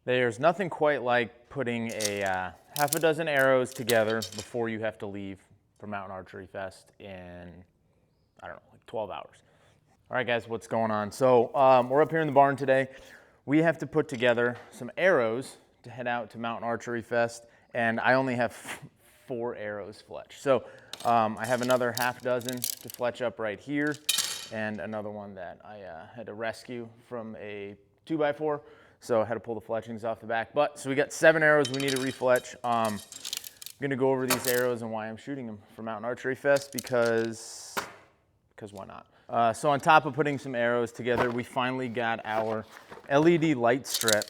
There's nothing quite like putting a half a dozen arrows together before you have to leave for Mountain Archery Fest in, I don't know, like 12 hours. All right, guys, what's going on? So we're up here in the barn today. We have to put together some arrows to head out to Mountain Archery Fest, and I only have 4 arrows fletch. So I have another half dozen to fletch up right here, and another one that I had to rescue from a 2x4. So I had to pull the fletchings off the back. But so we got 7 arrows we need to refletch. I'm gonna go over these arrows and why I'm shooting them for Mountain Archery Fest because why not? So on top of putting some arrows together, we finally got our LED light strip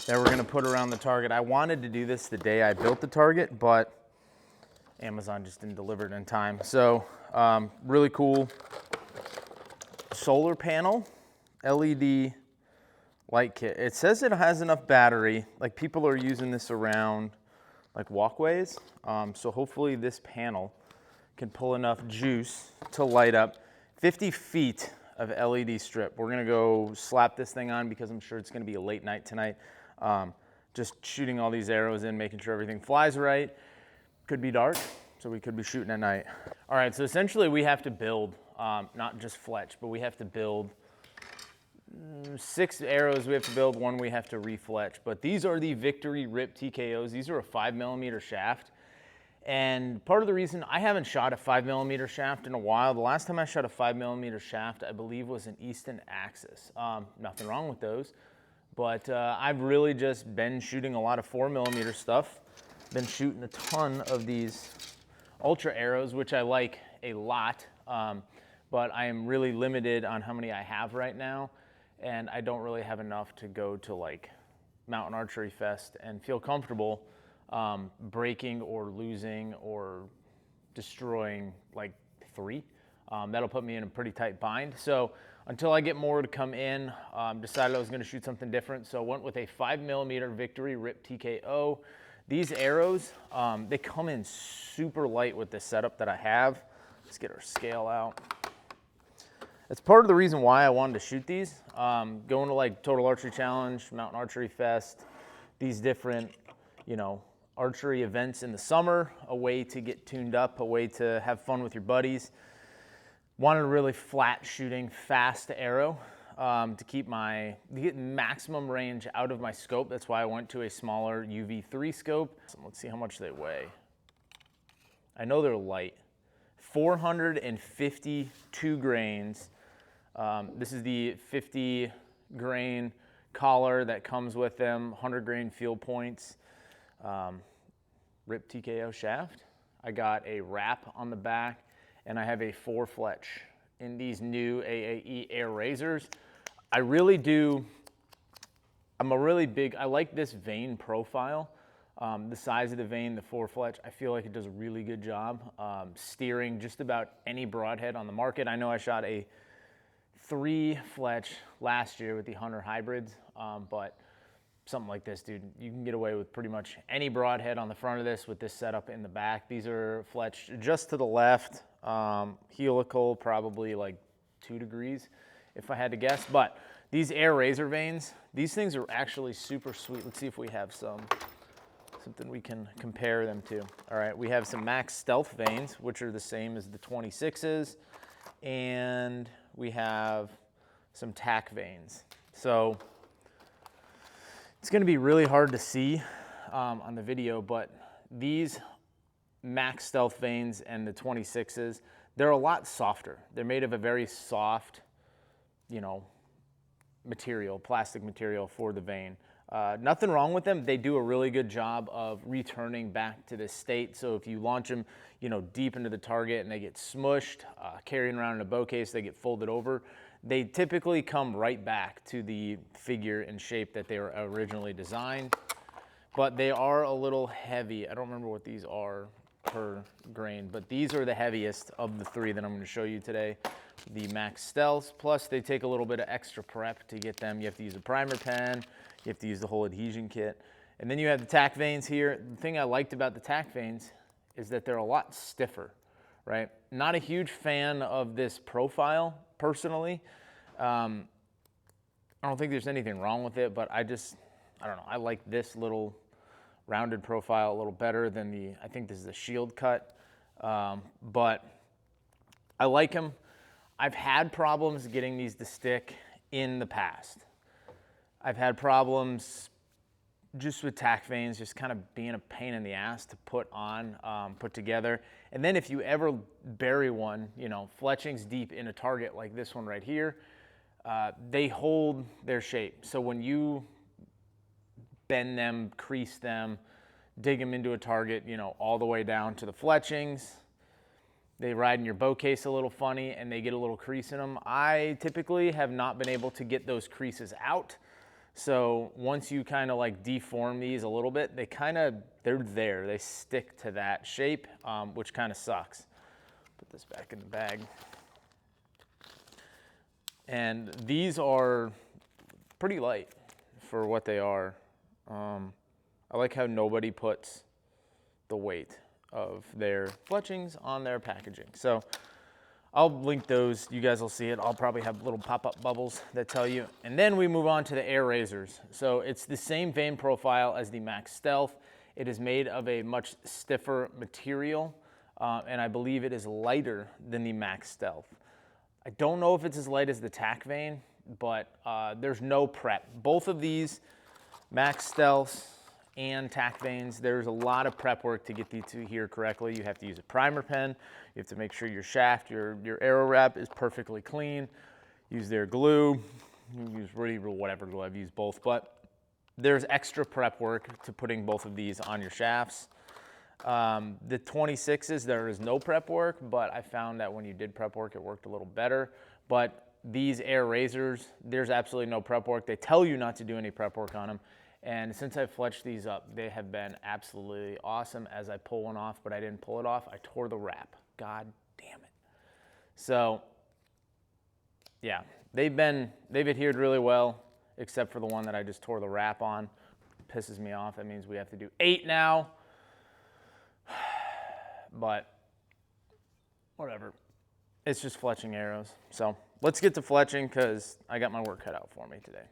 that we're gonna put around the target. I wanted to do this the day I built the target, but Amazon just didn't deliver it in time. So really cool solar panel LED light kit. It says it has enough battery. Like, people are using this around like walkways. So hopefully this panel can pull enough juice to light up 50 feet of LED strip. We're gonna go slap this thing on because I'm sure it's gonna be a late night tonight. Just shooting all these arrows in, making sure everything flies right. Could be dark, so we could be shooting at night. All right, so essentially we have to build, not just fletch, but we have to build 6 arrows we have to build, 1 we have to refletch. But these are the Victory Rip TKOs. These are a 5mm shaft. And part of the reason I haven't shot a 5mm shaft in a while, the last time I shot a 5mm shaft, I believe was an Easton Axis. Nothing wrong with those, but I've really just been shooting a lot of 4mm stuff. Been shooting a ton of these Ultra arrows, which I like a lot, but I am really limited on how many I have right now. And I don't really have enough to go to like Mountain Archery Fest and feel comfortable breaking or losing or destroying like 3. That'll put me in a pretty tight bind. So until I get more to come in, decided I was gonna shoot something different. So went with a 5mm Victory Rip TKO. These arrows, they come in super light with the setup that I have. Let's get our scale out. It's part of the reason why I wanted to shoot these. Going to like Total Archery Challenge, Mountain Archery Fest, these different, archery events in the summer, a way to get tuned up, a way to have fun with your buddies. Wanted a really flat shooting, fast arrow to get maximum range out of my scope. That's why I went to a smaller UV3 scope. So let's see how much they weigh. I know they're light. 452 grains. This is the 50 grain collar that comes with them, 100 grain field points. Rip TKO shaft. I got a wrap on the back, and I have a 4 fletch in these new AAE AIRAZRs. I really do, I like this Vane profile. The size of the Vane, the 4 fletch, I feel like it does a really good job steering just about any broadhead on the market. I know I shot a 3 fletch last year with the Hunter hybrids, but something like this, dude, you can get away with pretty much any broadhead on the front of this with this setup in the back. These are fletched just to the left, helical, probably like 2 degrees if I had to guess. But these AIRAZR Vanes, these things are actually super sweet. Let's see if we have something we can compare them to. All right, we have some Max Stealth Vanes, which are the same as the 26s, and we have some TAC Vanes. So it's gonna be really hard to see on the video, but these Max Stealth Vanes and the 26s, they're a lot softer. They're made of a very soft, material, plastic material for the Vane. Nothing wrong with them. They do a really good job of returning back to this state. So if you launch them, deep into the target and they get smushed, carrying around in a bow case, they get folded over, they typically come right back to the figure and shape that they were originally designed. But they are a little heavy. I don't remember what these are per grain, but these are the heaviest of the 3 that I'm going to show you today. The Max Stealths, plus they take a little bit of extra prep to get them. You have to use a primer pen, you have to use the whole adhesion kit. And then you have the TAC Vanes here. The thing I liked about the TAC Vanes is that they're a lot stiffer, right? Not a huge fan of this profile, personally. I don't think there's anything wrong with it, but I I don't know, I like this little rounded profile a little better than the, I think this is a shield cut, but I like them. I've had problems getting these to stick in the past. I've had problems just with tack vanes, just kind of being a pain in the ass to put on, put together. And then if you ever bury one, you know, fletchings deep in a target like this one right here, they hold their shape. So when you bend them, crease them, dig them into a target, you know, all the way down to the fletchings, they ride in your bow case a little funny and they get a little crease in them. I typically have not been able to get those creases out. So once you kind of like deform these a little bit, they're there. They stick to that shape, which kind of sucks. Put this back in the bag. And these are pretty light for what they are. I like how nobody puts the weight of their fletchings on their packaging. So I'll link those, you guys will see it. I'll probably have little pop-up bubbles that tell you. And then we move on to the AIRAZRs. So it's the same vane profile as the Max Stealth. It is made of a much stiffer material, and I believe it is lighter than the Max Stealth. I don't know if it's as light as the tack vane, but there's no prep. Both of these, Max Stealths and tack vanes, there's a lot of prep work to get these to here correctly. You have to use a primer pen. You have to make sure your shaft, your arrow wrap is perfectly clean. Use their glue. Use whatever glue. I've used both, but there's extra prep work to putting both of these on your shafts. The 26s, there is no prep work, but I found that when you did prep work, it worked a little better. But these AIRAZRs, there's absolutely no prep work. They tell you not to do any prep work on them. And since I've fletched these up, they have been absolutely awesome as I pull one off, but I didn't pull it off. I tore the wrap. God damn it. So yeah, they've adhered really well, except for the one that I just tore the wrap on. Pisses me off. That means we have to do 8 now. But whatever. It's just fletching arrows. So let's get to fletching because I got my work cut out for me today.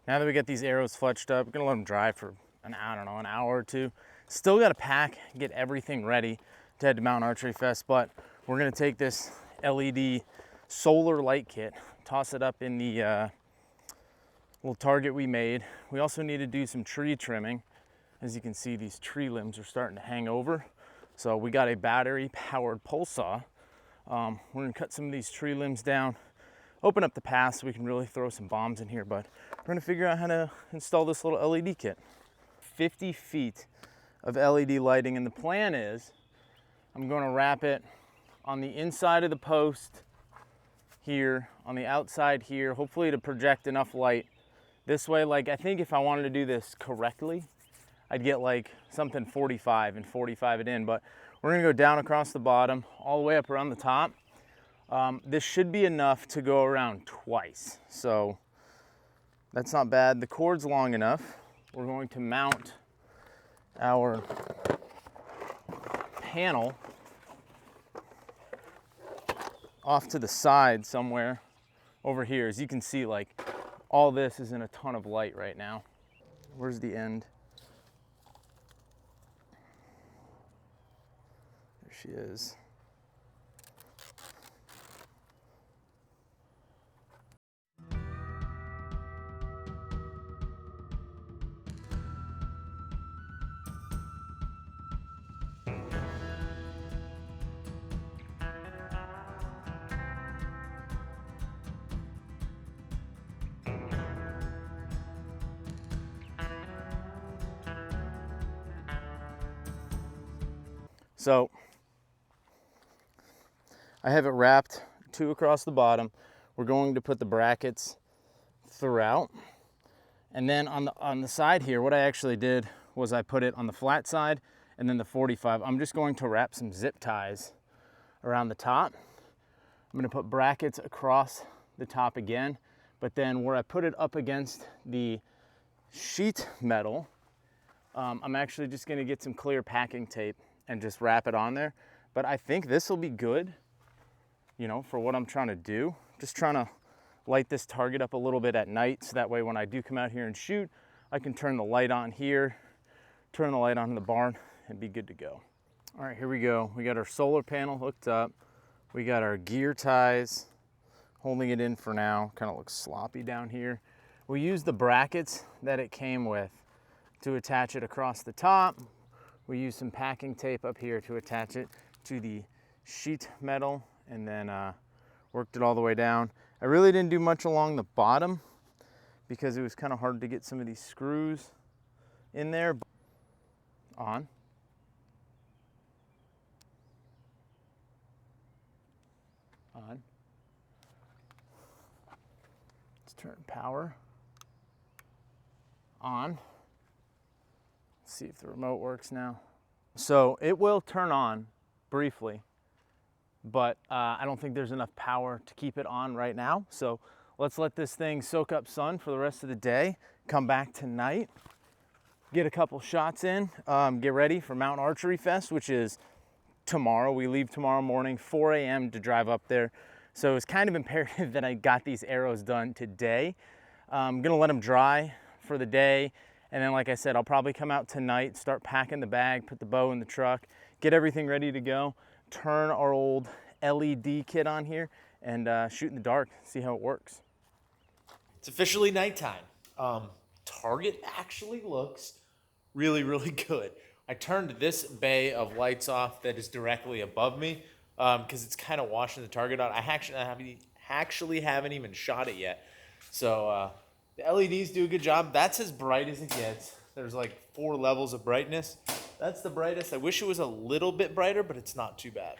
Now that we get these arrows fletched up, we're gonna let them dry for an hour or two. Still gotta pack, get everything ready to head to Mountain Archery Fest, but we're gonna take this LED solar light kit, toss it up in the little target we made. We also need to do some tree trimming. As you can see, these tree limbs are starting to hang over. So we got a battery powered pole saw. We're gonna cut some of these tree limbs down, open up the path so we can really throw some bombs in here, but we're gonna figure out how to install this little LED kit. 50 feet of LED lighting, and the plan is I'm gonna wrap it on the inside of the post here, on the outside here, hopefully to project enough light this way. Like, I think if I wanted to do this correctly, I'd get like something 45 and 45 it in, but we're gonna go down across the bottom, all the way up around the top. This should be enough to go around twice, so that's not bad. The cord's long enough. We're going to mount our panel off to the side somewhere over here. As you can see, like, all this is in a ton of light right now. Where's the end? There she is. So I have it wrapped 2 across the bottom. We're going to put the brackets throughout. And then on the side here, what I actually did was I put it on the flat side and then the 45. I'm just going to wrap some zip ties around the top. I'm gonna put brackets across the top again, but then where I put it up against the sheet metal, I'm actually just gonna get some clear packing tape and just wrap it on there. But I think this will be good, you know, for what I'm trying to do. Just trying to light this target up a little bit at night, so that way when I do come out here and shoot, I can turn the light on here, turn the light on in the barn, and be good to go. All right, here we go. We got our solar panel hooked up. We got our gear ties, holding it in for now. Kind of looks sloppy down here. We used the brackets that it came with to attach it across the top. We used some packing tape up here to attach it to the sheet metal, and then worked it all the way down. I really didn't do much along the bottom because it was kind of hard to get some of these screws in there. On. On. Let's turn power on. Let's see if the remote works now. So it will turn on briefly, but I don't think there's enough power to keep it on right now. So let's let this thing soak up sun for the rest of the day. Come back tonight, get a couple shots in, get ready for Mountain Archery Fest, which is tomorrow. We leave tomorrow morning, 4 a.m. to drive up there. So it's kind of imperative that I got these arrows done today. I'm gonna let them dry for the day. And then, like I said, I'll probably come out tonight, start packing the bag, put the bow in the truck, get everything ready to go, turn our old LED kit on here, and shoot in the dark, see how it works. It's officially nighttime. Target actually looks really, really good. I turned this bay of lights off that is directly above me because it's kind of washing the target out. I actually haven't even shot it yet. So the LEDs do a good job. That's as bright as it gets. There's like 4 levels of brightness. That's the brightest. I wish it was a little bit brighter, but it's not too bad.